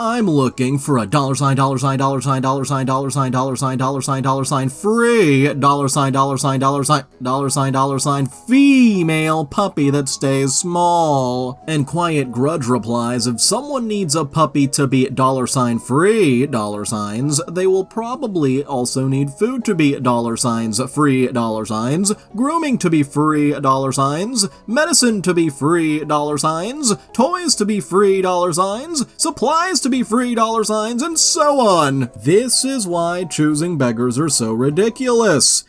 I'm looking for a $$, $$, $$, $$, $$, $$, $$, $$, $$, free $$, female puppy that stays small. And Quiet Grudge replies, if someone needs a puppy to be $free $, they will probably also need food to be $free $, grooming to be free $, medicine to be free $, toys to be free $, supplies to be free $, and so on. This is why choosing beggars are so ridiculous.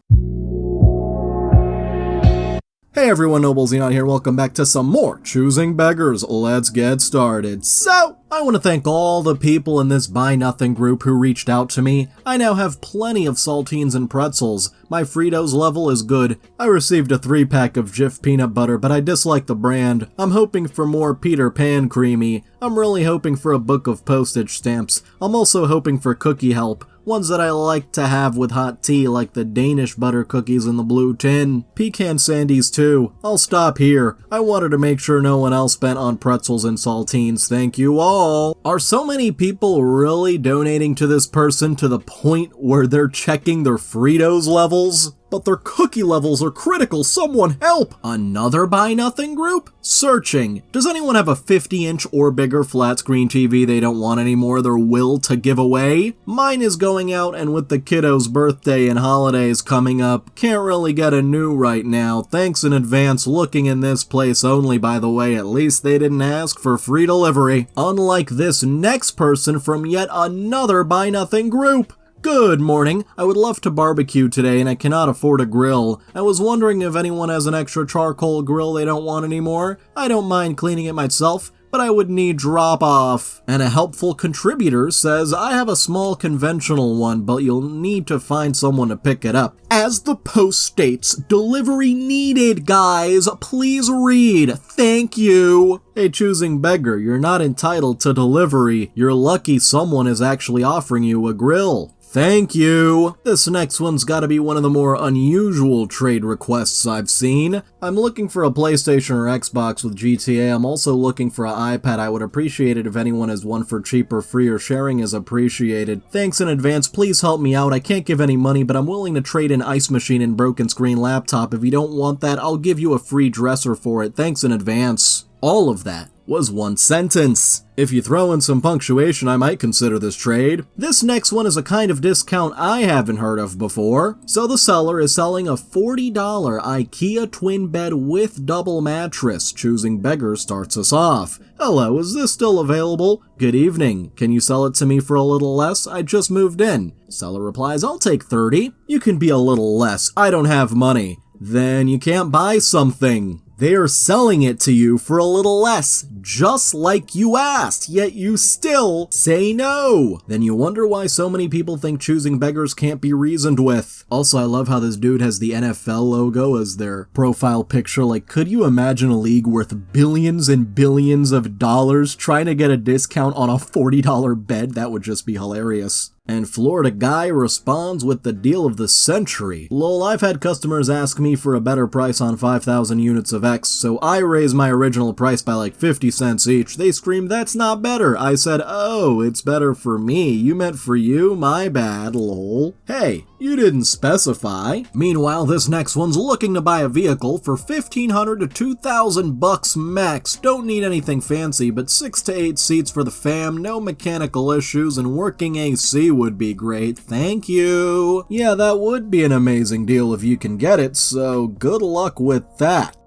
Hey everyone, Noble Xenon here, welcome back to some more Choosing Beggars. Let's get started. So, I want to thank all the people in this Buy Nothing group who reached out to me. I now have plenty of saltines and pretzels. My Fritos level is good. I received a 3-pack of Jif peanut butter, but I dislike the brand. I'm hoping for more Peter Pan creamy. I'm really hoping for a book of postage stamps. I'm also hoping for cookie help. Ones that I like to have with hot tea, like the Danish butter cookies in the blue tin. Pecan sandies too. I'll stop here. I wanted to make sure no one else spent on pretzels and saltines. Thank you all. Are so many people really donating to this person to the point where they're checking their Fritos levels? But their cookie levels are critical, someone help! Another Buy Nothing group? Searching. Does anyone have a 50-inch or bigger flat screen TV they don't want anymore they're will to give away? Mine is going out, and with the kiddo's birthday and holidays coming up, can't really get a new right now. Thanks in advance, looking in this place only, by the way. At least they didn't ask for free delivery. Unlike this next person from yet another Buy Nothing group. Good morning. I would love to barbecue today and I cannot afford a grill. I was wondering if anyone has an extra charcoal grill they don't want anymore. I don't mind cleaning it myself, but I would need drop-off. And a helpful contributor says, I have a small conventional one, but you'll need to find someone to pick it up. As the post states, delivery needed, guys. Please read. Thank you. Hey, Choosing Beggar, you're not entitled to delivery. You're lucky someone is actually offering you a grill. Thank you! This next one's gotta be one of the more unusual trade requests I've seen. I'm looking for a PlayStation or Xbox with GTA. I'm also looking for an iPad. I would appreciate it if anyone has one for cheap or free, or sharing is appreciated. Thanks in advance, please help me out. I can't give any money, but I'm willing to trade an ice machine and broken screen laptop. If you don't want that, I'll give you a free dresser for it. Thanks in advance. All of that was one sentence. If you throw in some punctuation, I might consider this trade. This next one is a kind of discount I haven't heard of before. So the seller is selling a $40 IKEA twin bed with double mattress. Choosing Beggars starts us off. Hello, is this still available? Good evening. Can you sell it to me for a little less? I just moved in. Seller replies, I'll take 30. You can be a little less. I don't have money. Then you can't buy something. They are selling it to you for a little less, just like you asked, yet you still say no. Then you wonder why so many people think Choosing Beggars can't be reasoned with. Also, I love how this dude has the NFL logo as their profile picture. Like, could you imagine a league worth billions and billions of dollars trying to get a discount on a $40 bed? That would just be hilarious. And Florida Guy responds with the deal of the century. Lol, I've had customers ask me for a better price on 5,000 units of X, so I raised my original price by like 50 cents each. They screamed, that's not better. I said, oh, it's better for me. You meant for you? My bad, lol. Hey, you didn't specify. Meanwhile, this next one's looking to buy a vehicle for $1,500 to $2,000 max. Don't need anything fancy, but 6 to 8 seats for the fam, no mechanical issues, and working AC would be great. Thank you. Yeah, that would be an amazing deal if you can get it, so good luck with that.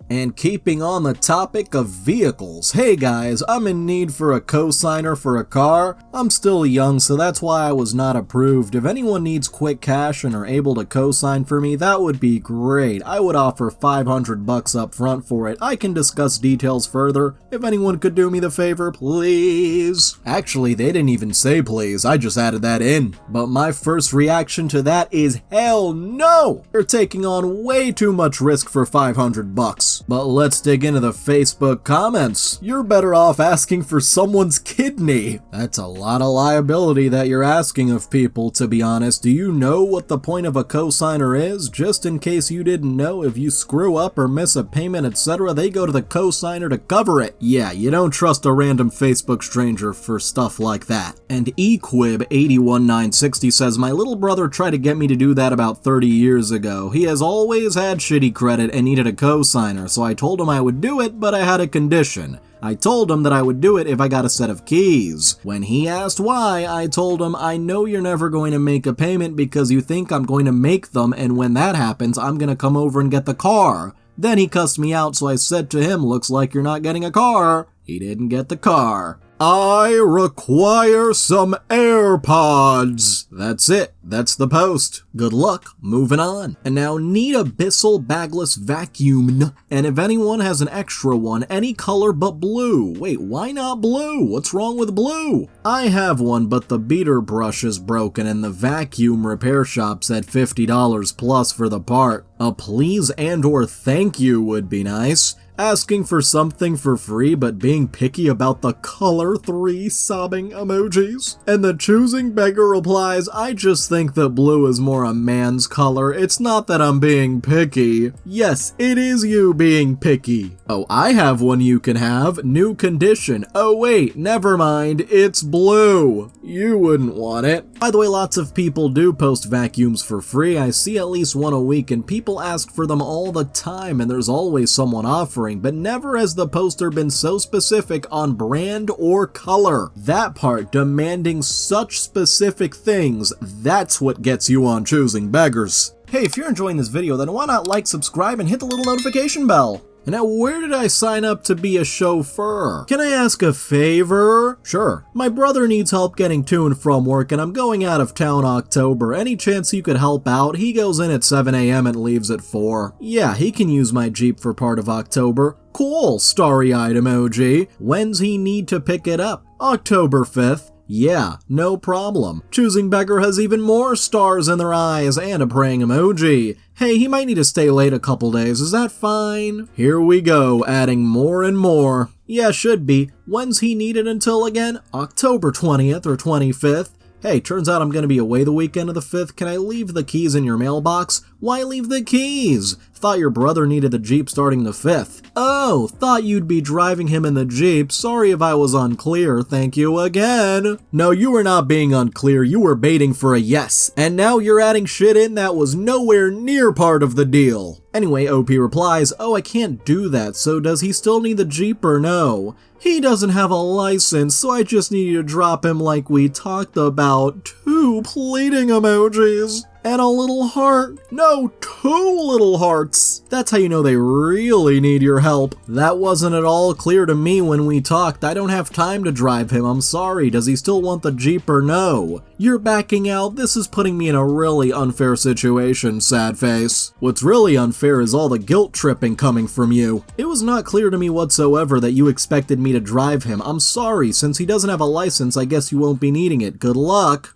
And keeping on the topic of vehicles, hey guys, I'm in need for a cosigner for a car. I'm still young, so that's why I was not approved. If anyone needs quick cash and are able to cosign for me, that would be great. I would offer $500 up front for it. I can discuss details further. If anyone could do me the favor, please. Actually, they didn't even say please, I just added that in. But my first reaction to that is hell no! You're taking on way too much risk for $500. emojis. But let's dig into the Facebook comments. You're better off asking for someone's kidney. That's a lot of liability that you're asking of people, to be honest. Do you know what the point of a cosigner is? Just in case you didn't know, if you screw up or miss a payment, etc., they go to the cosigner to cover it. Yeah, you don't trust a random Facebook stranger for stuff like that. And equib81960 says, my little brother tried to get me to do that about 30 years ago. He has always had shitty credit and needed a cosigner, so I told him I would do it, but I had a condition. I told him that I would do it if I got a set of keys. When he asked why, I told him, I know you're never going to make a payment because you think I'm going to make them, and when that happens, I'm going to come over and get the car. Then he cussed me out, so I said to him, looks like you're not getting a car. He didn't get the car. I require some AirPods. That's it. That's the post. Good luck. Moving on. And now need a Bissell bagless vacuum. And if anyone has an extra one, any color but blue. Wait, why not blue? What's wrong with blue? I have one, but the beater brush is broken and the vacuum repair shop said $50 plus for the part. A please and or thank you would be nice. Asking for something for free but being picky about the color, 3 sobbing emojis. And the choosing beggar replies, I just think that blue is more a man's color. It's not that I'm being picky. Yes, it is you being picky. Oh, I have one you can have. New condition. Oh wait, never mind. It's blue. You wouldn't want it. By the way, lots of people do post vacuums for free. I see at least one a week and people ask for them all the time and there's always someone offering. But never has the poster been so specific on brand or color. That part, demanding such specific things, that's what gets you on Choosing Beggars. Hey, if you're enjoying this video, then why not like, subscribe, and hit the little notification bell? And now, where did I sign up to be a chauffeur? Can I ask a favor? Sure. My brother needs help getting to and from work, and I'm going out of town October. Any chance you could help out? He goes in at 7 a.m. and leaves at 4. Yeah, he can use my Jeep for part of October. Cool, starry-eyed emoji. When's he need to pick it up? October 5th. Yeah, no problem. Choosing Beggar has even more stars in their eyes and a praying emoji. Hey, he might need to stay late a couple days, is that fine? Here we go, adding more and more. Yeah, should be. When's he needed until again? October 20th or 25th? Hey, turns out I'm gonna be away the weekend of the 5th. Can I leave the keys in your mailbox? Why leave the keys? Thought your brother needed the Jeep starting the 5th. Oh, thought you'd be driving him in the Jeep. Sorry if I was unclear. Thank you again. No, you were not being unclear. You were baiting for a yes. And now you're adding shit in that was nowhere near part of the deal. Anyway, OP replies, oh, I can't do that, so does he still need the Jeep or no? He doesn't have a license, so I just need you to drop him like we talked about. 2 pleading emojis. And a little heart. No, 2 little hearts. That's how you know they really need your help. That wasn't at all clear to me when we talked. I don't have time to drive him. I'm sorry. Does he still want the Jeep or no? You're backing out. This is putting me in a really unfair situation, sad face. What's really unfair is all the guilt tripping coming from you. It was not clear to me whatsoever that you expected me to drive him. I'm sorry. Since he doesn't have a license, I guess you won't be needing it. Good luck.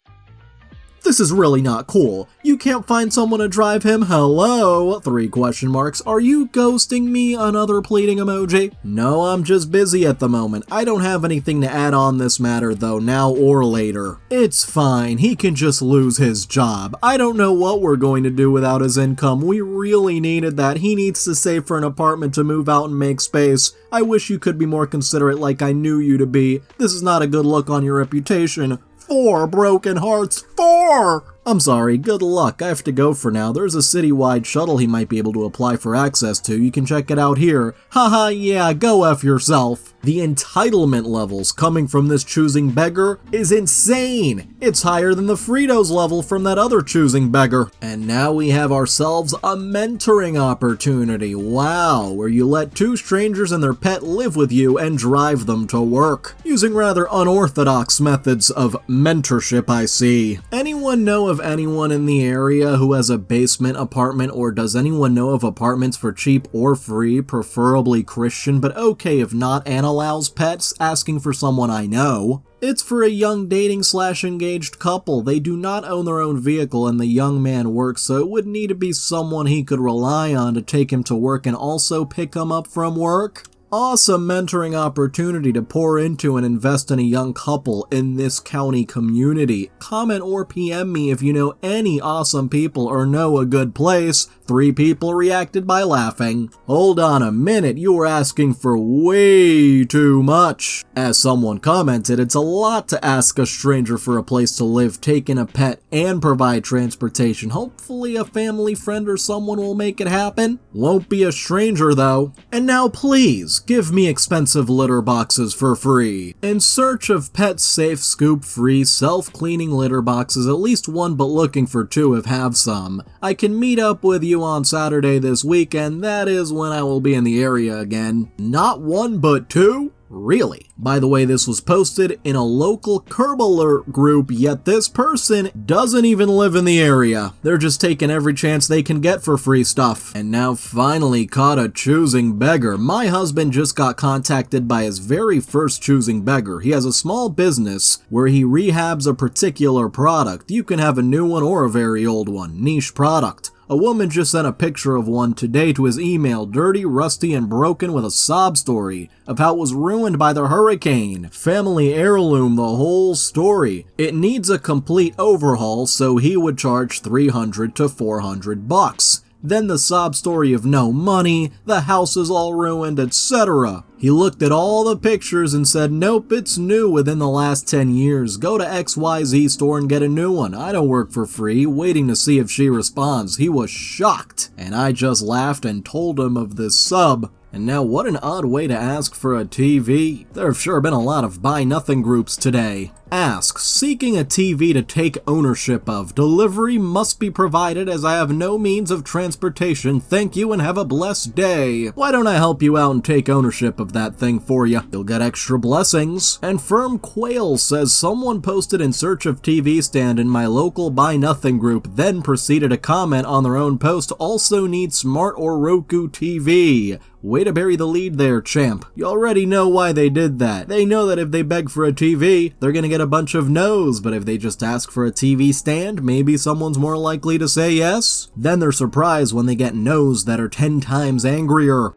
This is really not cool. You can't find someone to drive him? Hello? 3 question marks. Are you ghosting me? Another pleading emoji. No, I'm just busy at the moment. I don't have anything to add on this matter though, now or later. It's fine. He can just lose his job. I don't know what we're going to do without his income. We really needed that. He needs to save for an apartment to move out and make space. I wish you could be more considerate like I knew you to be. This is not a good look on your reputation. 4 broken hearts. 4! I'm sorry, good luck. I have to go for now. There's a citywide shuttle he might be able to apply for access to. You can check it out here. Haha, yeah, go F yourself. The entitlement levels coming from this choosing beggar is insane. It's higher than the Fritos level from that other choosing beggar. And now we have ourselves a mentoring opportunity. Wow, where you let 2 strangers and their pet live with you and drive them to work. Using rather unorthodox methods of mentorship, I see. Anyone know of anyone in the area who has a basement apartment, or does anyone know of apartments for cheap or free, preferably Christian, but okay if not, and allows pets? Asking for someone I know. It's for a young dating/engaged couple. They do not own their own vehicle and the young man works, so it would need to be someone he could rely on to take him to work and also pick him up from work. Awesome mentoring opportunity to pour into and invest in a young couple in this county community. Comment or PM me if you know any awesome people or know a good place. 3 people reacted by laughing. Hold on a minute, you were asking for way too much. As someone commented, it's a lot to ask a stranger for a place to live, take in a pet, and provide transportation. Hopefully a family friend or someone will make it happen. Won't be a stranger though. And now please, give me expensive litter boxes for free. In search of pet safe, scoop free, self-cleaning litter boxes, at least one but looking for 2 if have some. I can meet up with you on Saturday this week, and that is when I will be in the area again. Not 1 but 2? Really? By the way, this was posted in a local Curb Alert group, yet this person doesn't even live in the area. They're just taking every chance they can get for free stuff. And now finally caught a choosing beggar. My husband just got contacted by his very first choosing beggar. He has a small business where he rehabs a particular product. You can have a new one or a very old one. Niche product. A woman just sent a picture of one today to his email, dirty, rusty, and broken, with a sob story of how it was ruined by the hurricane. Family heirloom, the whole story. It needs a complete overhaul, so he would charge $300 to $400. Then the sob story of no money, the house is all ruined, etc. He looked at all the pictures and said, nope, it's new within the last 10 years. Go to XYZ store and get a new one. I don't work for free, waiting to see if she responds. He was shocked, and I just laughed and told him of this sub. And now what an odd way to ask for a TV. There have sure been a lot of buy nothing groups today. Ask, seeking a TV to take ownership of. Delivery must be provided as I have no means of transportation. Thank you and have a blessed day. Why don't I help you out and take ownership of that thing for you? You'll get extra blessings. And Firm Quail says someone posted in search of TV stand in my local buy nothing group, then proceeded to comment on their own post, also need smart or Roku TV. Way to bury the lead there, champ. You already know why they did that. They know that if they beg for a TV, they're gonna get a bunch of no's, but if they just ask for a TV stand, maybe someone's more likely to say yes. Then they're surprised when they get no's that are 10 times angrier.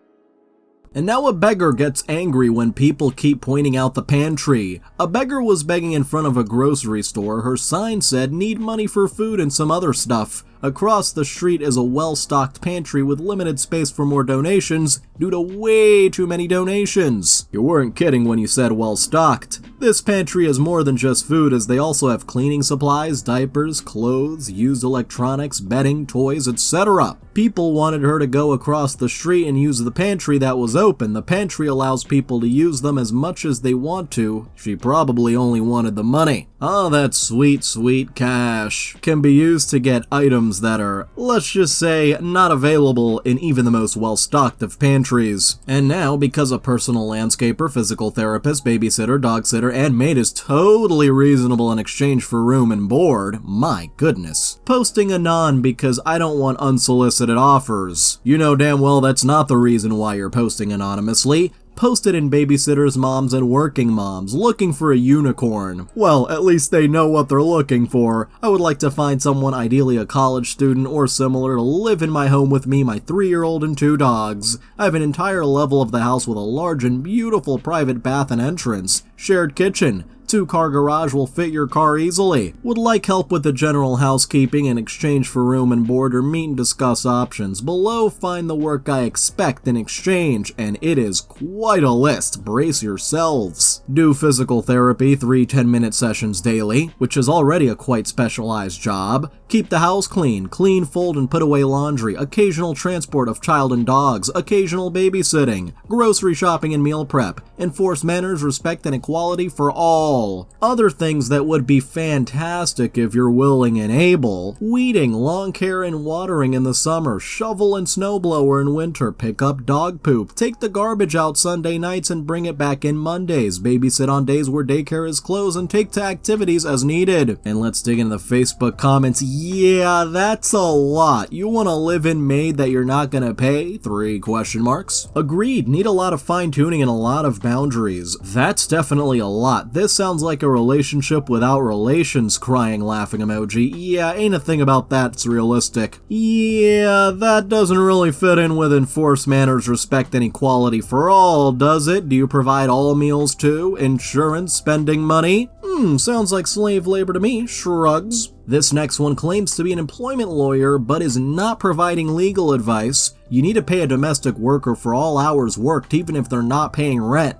And now a beggar gets angry when people keep pointing out the pantry. A beggar was begging in front of a grocery store. Her sign said, need money for food and some other stuff. Across the street is a well-stocked pantry with limited space for more donations due to way too many donations. You weren't kidding when you said well-stocked. This pantry is more than just food, as they also have cleaning supplies, diapers, clothes, used electronics, bedding, toys, etc. People wanted her to go across the street and use the pantry that was open. The pantry allows people to use them as much as they want to. She probably only wanted the money. Ah, that sweet, sweet cash can be used to get items that are, let's just say, not available in even the most well-stocked of pantries. And now, because a personal landscaper, physical therapist, babysitter, dog sitter, and maid is totally reasonable in exchange for room and board, my goodness. Posting anon because I don't want unsolicited offers. You know damn well that's not the reason why you're posting anonymously. Posted in babysitters, moms, and working moms, looking for a unicorn. Well, at least they know what they're looking for. I would like to find someone, ideally a college student or similar, to live in my home with me, my 3-year-old, and 2 dogs. I have an entire level of the house with a large and beautiful private bath and entrance, shared kitchen. 2-car garage will fit your car easily. Would like help with the general housekeeping in exchange for room and board, or meet and discuss options. Below, find the work I expect in exchange, and it is quite a list. Brace yourselves. Do physical therapy, 3 10-minute sessions daily, which is already a quite specialized job. Keep the house clean, fold and put away laundry, occasional transport of child and dogs, occasional babysitting, grocery shopping and meal prep, enforce manners, respect, and equality for all. all. Other things that would be fantastic if you're willing and able: weeding, lawn care and watering in the summer, shovel and snowblower in winter, pick up dog poop, take the garbage out Sunday nights and bring it back in Mondays, babysit on days where daycare is closed, and take to activities as needed. And let's dig into the Facebook comments. Yeah, that's a lot. You want to live in maid that you're not gonna pay? 3 question marks. Agreed, need a lot of fine tuning and a lot of boundaries. That's definitely a lot. This sounds like a relationship without relations, crying laughing emoji. Yeah, ain't a thing about that's realistic. Yeah, that doesn't really fit in with enforce manners, respect, and equality for all, does it? Do you provide all meals too? Insurance, spending money? Sounds like slave labor to me, shrugs. This next one claims to be an employment lawyer, but is not providing legal advice. You need to pay a domestic worker for all hours worked, even if they're not paying rent.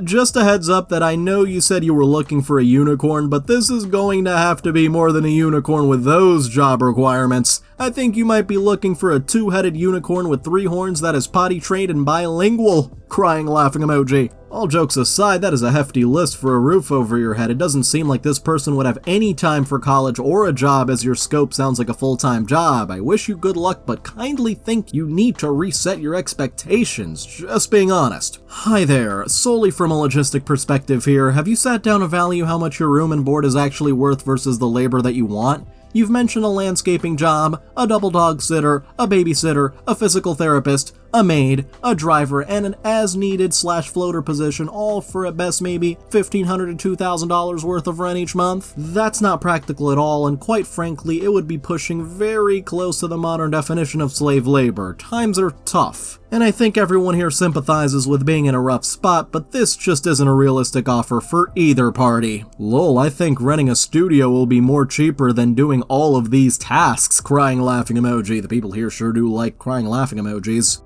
Just a heads up that I know you said you were looking for a unicorn, but this is going to have to be more than a unicorn with those job requirements. I think you might be looking for a 2-headed unicorn with 3 horns that is potty trained and bilingual, crying laughing emoji. All jokes aside, that is a hefty list for a roof over your head. It doesn't seem like this person would have any time for college or a job, as your scope sounds like a full-time job. I wish you good luck, but kindly think you need to reset your expectations, just being honest. Hi there, solely from a logistic perspective here, have you sat down to value how much your room and board is actually worth versus the labor that you want? You've mentioned a landscaping job, a double dog sitter, a babysitter, a physical therapist, a maid, a driver, and an as-needed/floater position, all for at best maybe $1,500 to $2,000 worth of rent each month. That's not practical at all, and quite frankly, it would be pushing very close to the modern definition of slave labor. Times are tough. And I think everyone here sympathizes with being in a rough spot, but this just isn't a realistic offer for either party. Lol, I think renting a studio will be more cheaper than doing all of these tasks, crying laughing emoji. The people here sure do like crying laughing emojis.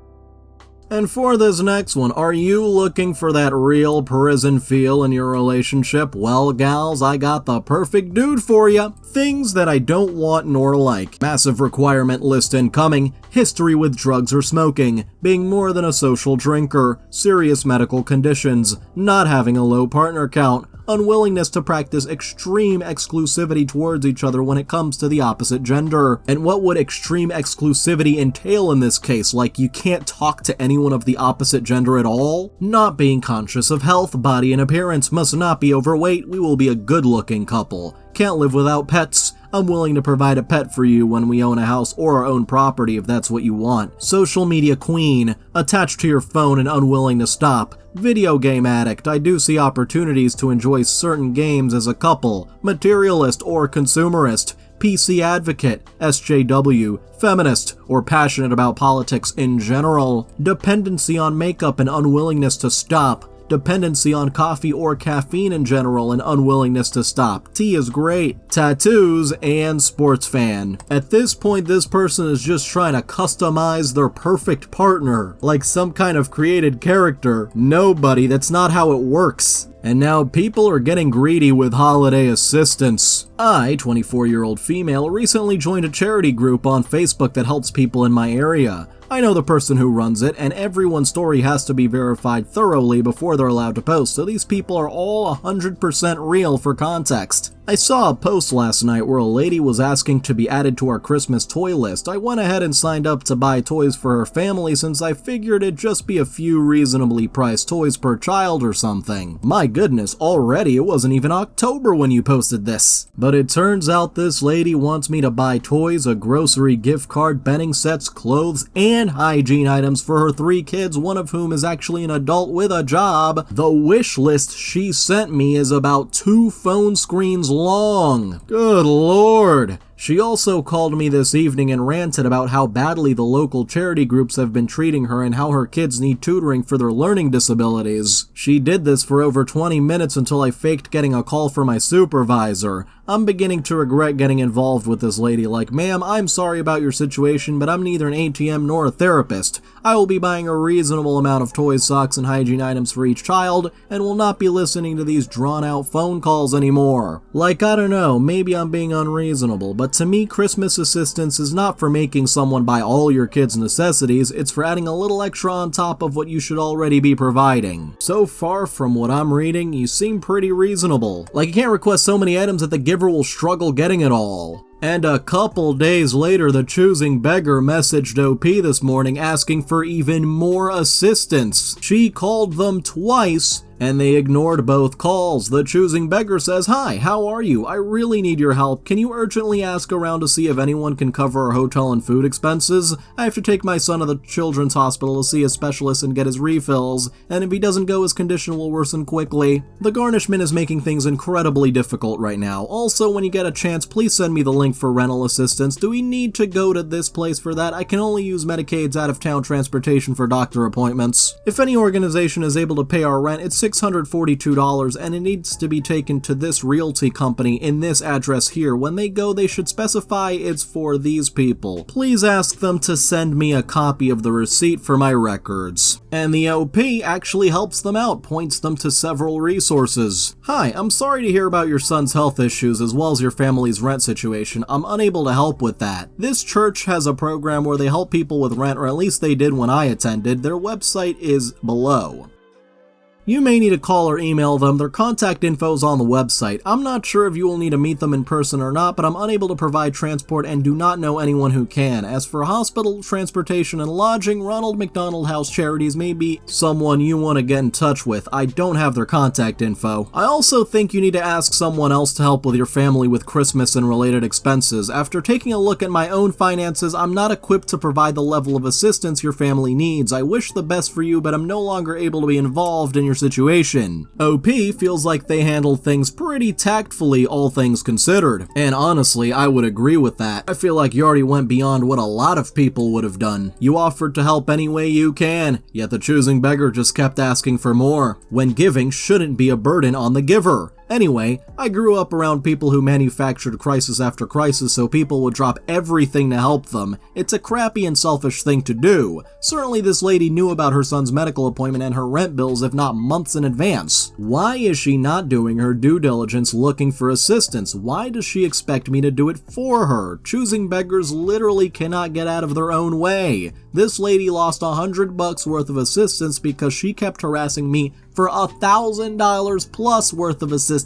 And for this next one, are you looking for that real prison feel in your relationship? Well, gals, I got the perfect dude for ya. Things that I don't want nor like. Massive requirement list incoming. History with drugs or smoking. Being more than a social drinker. Serious medical conditions. Not having a low partner count. Unwillingness to practice extreme exclusivity towards each other when it comes to the opposite gender. And what would extreme exclusivity entail in this case? Like you can't talk to anyone of the opposite gender at all? Not being conscious of health, body, and appearance. Must not be overweight. We will be a good-looking couple. Can't live without pets. I'm willing to provide a pet for you when we own a house or our own property if that's what you want. Social media queen, attached to your phone and unwilling to stop. Video game addict, I do see opportunities to enjoy certain games as a couple. Materialist or consumerist. PC advocate, SJW, feminist, or passionate about politics in general. Dependency on makeup and unwillingness to stop. Dependency on coffee or caffeine in general and unwillingness to stop. Tea is great. Tattoos and sports fan. At this point, this person is just trying to customize their perfect partner, like some kind of created character. Nobody, that's not how it works. And now people are getting greedy with holiday assistance. I, 24-year-old female, recently joined a charity group on Facebook that helps people in my area. I know the person who runs it, and everyone's story has to be verified thoroughly before they're allowed to post, so these people are all 100% real for context. I saw a post last night where a lady was asking to be added to our Christmas toy list. I went ahead and signed up to buy toys for her family since I figured it'd just be a few reasonably priced toys per child or something. My goodness, already it wasn't even October when you posted this. But it turns out this lady wants me to buy toys, a grocery gift card, bedding sets, clothes, and hygiene items for her 3 kids, one of whom is actually an adult with a job. The wish list she sent me is about 2 phone screens long. Good lord. She also called me this evening and ranted about how badly the local charity groups have been treating her and how her kids need tutoring for their learning disabilities. She did this for over 20 minutes until I faked getting a call from my supervisor. I'm beginning to regret getting involved with this lady. Like, ma'am, I'm sorry about your situation, but I'm neither an ATM nor a therapist. I will be buying a reasonable amount of toys, socks, and hygiene items for each child, and will not be listening to these drawn-out phone calls anymore. Like, I don't know, maybe I'm being unreasonable, but but to me, Christmas assistance is not for making someone buy all your kids' necessities, it's for adding a little extra on top of what you should already be providing. So far from what I'm reading, you seem pretty reasonable. Like, you can't request so many items that the giver will struggle getting it all. And a couple days later, the Choosing Beggar messaged OP this morning asking for even more assistance. She called them twice, and they ignored both calls. The Choosing Beggar says, "Hi, how are you? I really need your help. Can you urgently ask around to see if anyone can cover our hotel and food expenses? I have to take my son to the children's hospital to see a specialist and get his refills, and if he doesn't go, his condition will worsen quickly." The garnishment is making things incredibly difficult right now. Also, when you get a chance, please send me the link for rental assistance. Do we need to go to this place for that? I can only use Medicaid's out-of-town transportation for doctor appointments. If any organization is able to pay our rent, it's $642, and it needs to be taken to this realty company in this address here. When they go, they should specify it's for these people. Please ask them to send me a copy of the receipt for my records. And the OP actually helps them out, points them to several resources. "Hi, I'm sorry to hear about your son's health issues as well as your family's rent situation. I'm unable to help with that. This church has a program where they help people with rent, or at least they did when I attended. Their website is below. You may need to call or email them. Their contact info is on the website. I'm not sure if you will need to meet them in person or not, but I'm unable to provide transport and do not know anyone who can. As for hospital, transportation, and lodging, Ronald McDonald House Charities may be someone you want to get in touch with. I don't have their contact info. I also think you need to ask someone else to help with your family with Christmas and related expenses. After taking a look at my own finances, I'm not equipped to provide the level of assistance your family needs. I wish the best for you, but I'm no longer able to be involved in your situation." OP feels like they handled things pretty tactfully, all things considered. And honestly, I would agree with that. I feel like you already went beyond what a lot of people would have done. You offered to help any way you can, yet the Choosing Beggar just kept asking for more, when giving shouldn't be a burden on the giver. Anyway, I grew up around people who manufactured crisis after crisis so people would drop everything to help them. It's a crappy and selfish thing to do. Certainly this lady knew about her son's medical appointment and her rent bills if not months in advance. Why is she not doing her due diligence looking for assistance? Why does she expect me to do it for her? Choosing Beggars literally cannot get out of their own way. This lady lost $100 worth of assistance because she kept harassing me for $1,000 plus worth of assistance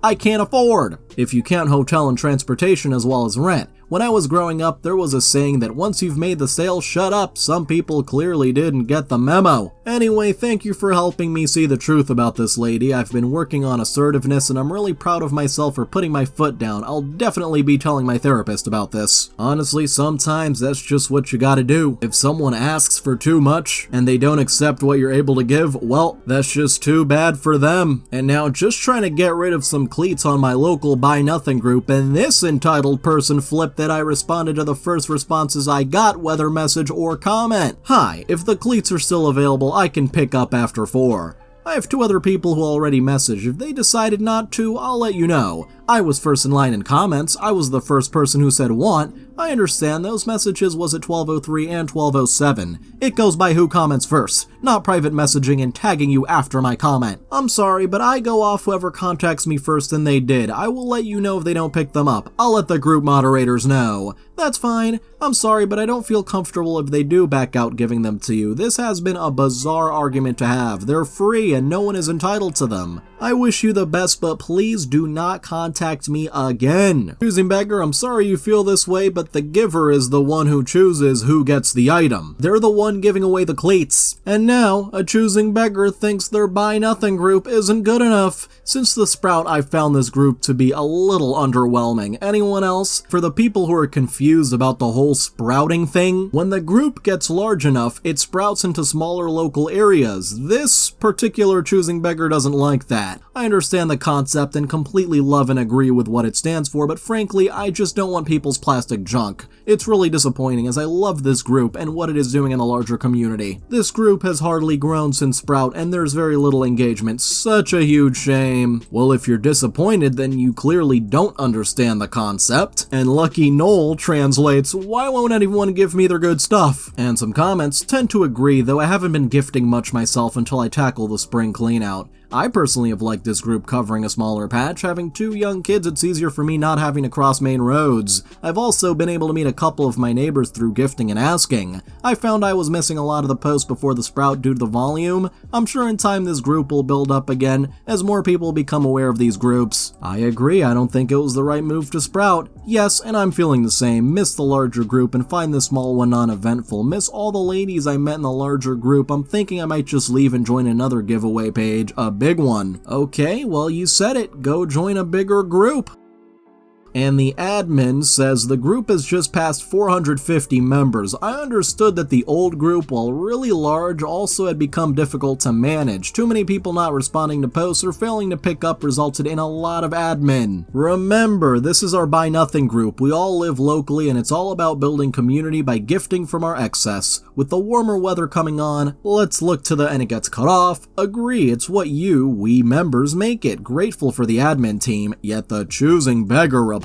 I can't afford. If you count hotel and transportation as well as rent. When I was growing up, there was a saying that once you've made the sale, shut up. Some people clearly didn't get the memo. Anyway, thank you for helping me see the truth about this lady. I've been working on assertiveness and I'm really proud of myself for putting my foot down. I'll definitely be telling my therapist about this. Honestly, sometimes that's just what you gotta do. If someone asks for too much and they don't accept what you're able to give, well, that's just too bad for them. And now just trying to get rid of some cleats on my local Buy Nothing group, and this entitled person flipped that I responded to the first responses I got, whether message or comment. "Hi, if the cleats are still available, I can pick up after 4. I have 2 other people who already messaged. If they decided not to, I'll let you know. I was first in line in comments. I was the first person who said want. I understand those messages was at 12:03 and 12:07. It goes by who comments first, not private messaging and tagging you after my comment. I'm sorry, but I go off whoever contacts me first and they did. I will let you know if they don't pick them up. I'll let the group moderators know. That's fine. I'm sorry, but I don't feel comfortable if they do back out giving them to you. This has been a bizarre argument to have. They're free and no one is entitled to them. I wish you the best, but please do not contact me again. Choosing Beggar, I'm sorry you feel this way, but the giver is the one who chooses who gets the item. They're the one giving away the cleats. And now, a Choosing Beggar thinks their Buy Nothing group isn't good enough. Since the sprout, I found this group to be a little underwhelming. Anyone else? For the people who are confused about the whole sprouting thing, when the group gets large enough, it sprouts into smaller local areas. This particular Choosing Beggar doesn't like that. I understand the concept and completely love and agree with what it stands for, but frankly, I just don't want people's plastic junk. It's really disappointing as I love this group and what it is doing in the larger community. This group has hardly grown since Sprout and there's very little engagement. Such a huge shame. Well, if you're disappointed, then you clearly don't understand the concept. And Lucky Noel translates, "Why won't anyone give me their good stuff?" And some comments tend to agree, though I haven't been gifting much myself until I tackle the spring cleanout. I personally have liked this group covering a smaller patch. Having 2 young kids, it's easier for me not having to cross main roads. I've also been able to meet a couple of my neighbors through gifting and asking. I found I was missing a lot of the posts before the sprout due to the volume. I'm sure in time this group will build up again as more people become aware of these groups. I agree, I don't think it was the right move to sprout. Yes, and I'm feeling the same. Miss the larger group and find the small one non-eventful. Miss all the ladies I met in the larger group. I'm thinking I might just leave and join another giveaway page, a big one. Okay, well you said it, go join a bigger group. And the admin says the group has just passed 450 members. I understood that the old group, while really large, also had become difficult to manage. Too many people not responding to posts or failing to pick up resulted in a lot of admin. Remember, this is our Buy Nothing group. We all live locally and it's all about building community by gifting from our excess. With the warmer weather coming on, let's look to the and it gets cut off. Agree, it's what we members make it. Grateful for the admin team, yet the Choosing Beggar replies.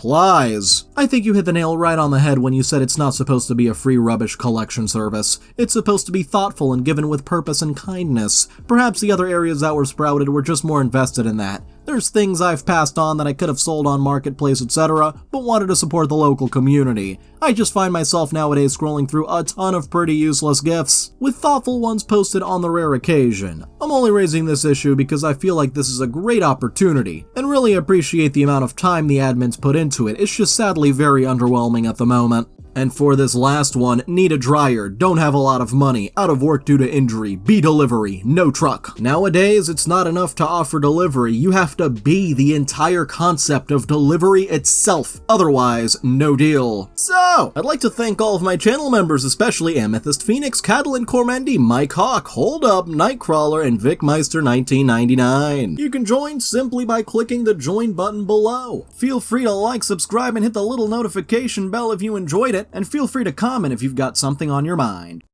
I think you hit the nail right on the head when you said it's not supposed to be a free rubbish collection service. It's supposed to be thoughtful and given with purpose and kindness. Perhaps the other areas that were sprouted were just more invested in that. There's things I've passed on that I could have sold on Marketplace, etc., but wanted to support the local community. I just find myself nowadays scrolling through a ton of pretty useless gifts, with thoughtful ones posted on the rare occasion. I'm only raising this issue because I feel like this is a great opportunity, and really appreciate the amount of time the admins put into it. It's just sadly very underwhelming at the moment. And for this last one, need a dryer, don't have a lot of money, out of work due to injury, be delivery, no truck. Nowadays, it's not enough to offer delivery, you have to be the entire concept of delivery itself, otherwise, no deal. So, I'd like to thank all of my channel members, especially Amethyst Phoenix, Catalin Cormendi, Mike Hawk, Hold Up, Nightcrawler, and VicMeister1999. You can join simply by clicking the join button below. Feel free to like, subscribe, and hit the little notification bell if you enjoyed it. And feel free to comment if you've got something on your mind.